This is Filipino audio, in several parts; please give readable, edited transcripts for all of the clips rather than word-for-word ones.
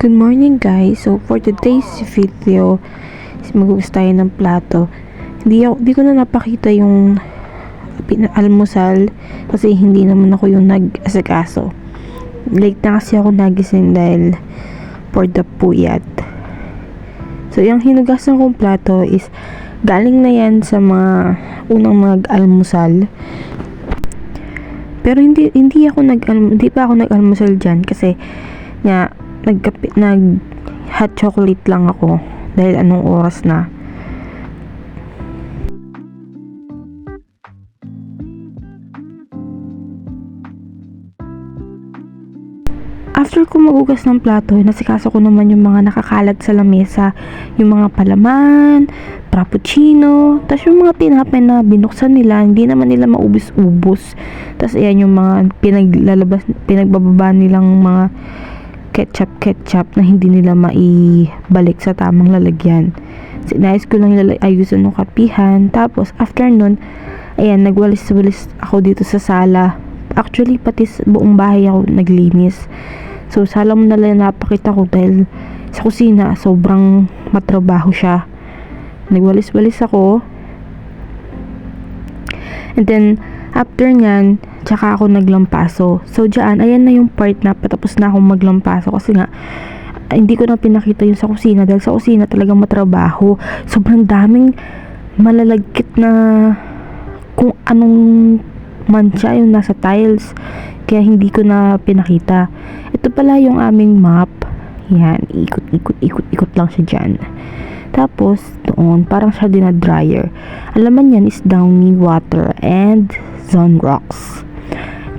Good morning guys. So for today's video is maghugas tayo ng plato. Hindi ko na napakita yung almusal kasi hindi naman ako yung nag-asikaso. Late na kasi ako nagising dahil for the puyat. So yung hinugasan kong plato is galing na yan sa mga unang mag-almusal. Pero hindi pa ako nag-almusal diyan kasi nga nag hot chocolate lang ako dahil anong oras na. After ko magugas ng plato, nasikaso ko naman yung mga nakakalat sa lamesa, yung mga palaman, frappuccino, tas yung mga tinapay na binuksan nila, hindi naman nila maubos-ubos. Tas ayan yung mga pinagbababa nilang mga ketchup na hindi nila maibalik sa tamang lalagyan. Sinayos ko lang ayusin ng kapihan. Tapos after nun, ayan, nagwalis-walis ako dito sa sala. Actually, pati buong bahay ako naglinis. So, sala mo na lang napakita ko dahil sa kusina, sobrang matrabaho siya. Nagwalis-walis ako. And then, after nyan, tsaka ako naglampaso. So, dyan, ayan na yung part na patapos na akong maglampaso. Kasi nga, hindi ko na pinakita yung sa kusina. Dahil sa kusina talagang matrabaho. Sobrang daming malalagkit na kung anong mancha yung nasa tiles. Kaya hindi ko na pinakita. Ito pala yung aming map. Yan, ikot lang siya dyan. Tapos, doon, parang siya din na dryer. Alaman yan is Downy water and Zonrox.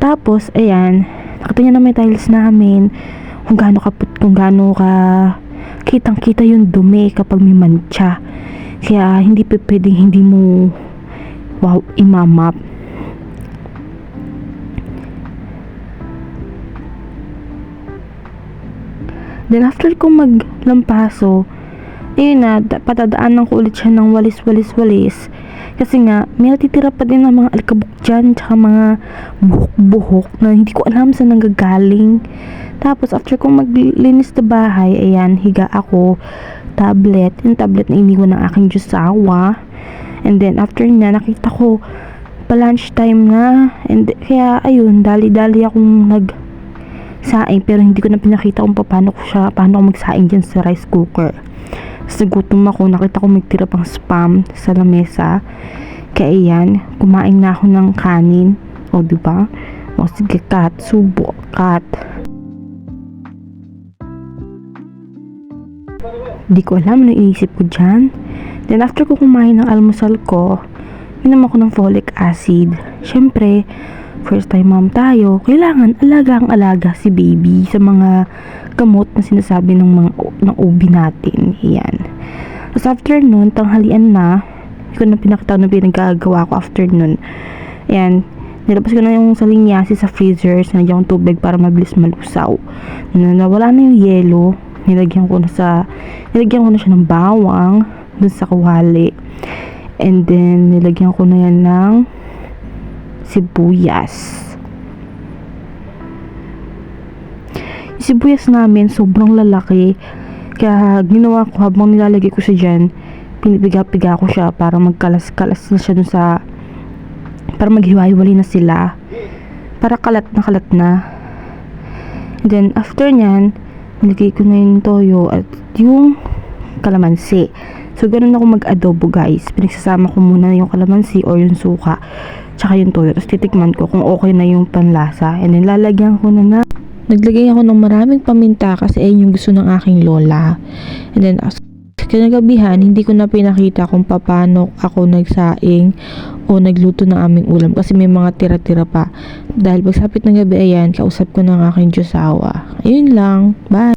Tapos, ayan, nakita niya na may tiles namin. Kung gaano ka kitang-kita yung dumi kapag may mancha. Kaya, hindi pwedeng hindi mo imamap. Then, after kong maglampaso, ayun na, patadaanan ko ulit siya ng walis. Kasi nga, may natitira pa din ng mga alikabok dyan, tsaka mga buhok-buhok na hindi ko alam saan nanggagaling. Tapos, after kong maglinis na bahay, ayan, higa ako, yung tablet na iniwan ng aking Diyosawa. And then, after niya, nakita ko, pa-lunch time na. And kaya, ayun, dali-dali akong saing, pero hindi ko na pinakita kung paano ako magsaing dyan sa rice cooker. Sa gutom ako, nakita ko may tira pang spam sa lamesa. Kaya yan, kumain na ako ng kanin. O, diba? O, sige, kat, subo, kat. Di ko alam ano iisip ko dyan. Then, after ko kumain ng almusal ko, minom ako ng folic acid. Syempre, first time mom tayo, kailangan alaga si baby sa mga gamot na sinasabi ng OB natin. Ayan. Tapos after nun, tanghalian na, hindi ko na pinakita na pinagagawa ko after nun. Ayan. Nilabas ko na yung salinyasi sa freezer, sinadya kong tubig para mabilis malusaw. Nawala na yung yelo, nilagyan ko na siya ng bawang dun sa kawali. And then, nilagyan ko na yan ng sibuyas. Yung sibuyas namin sobrang lalaki, kaya ginawa ko habang nilalagay ko siya dyan, pinipiga-piga ko siya para magkalas-kalas na siya dun sa, para maghiwa-hiwalay na sila, para kalat na. And then after nyan, nilagay ko na yung toyo at yung kalamansi. So, ganun ako mag-adobo guys. Pinagsasama ko muna yung kalamansi or yung suka tsaka yung toyo. Tapos titikman ko kung okay na yung panlasa. And then lalagyan ko na naglagay ako ng maraming paminta kasi ayun yung gusto ng aking lola. And then kinagabihan, hindi ko na pinakita kung paano ako nagsaing o nagluto ng aming ulam kasi may mga tira-tira pa. Dahil pagsapit ng gabi, ayan, kausap ko ng aking Diyosawa. Ayun lang. Bye!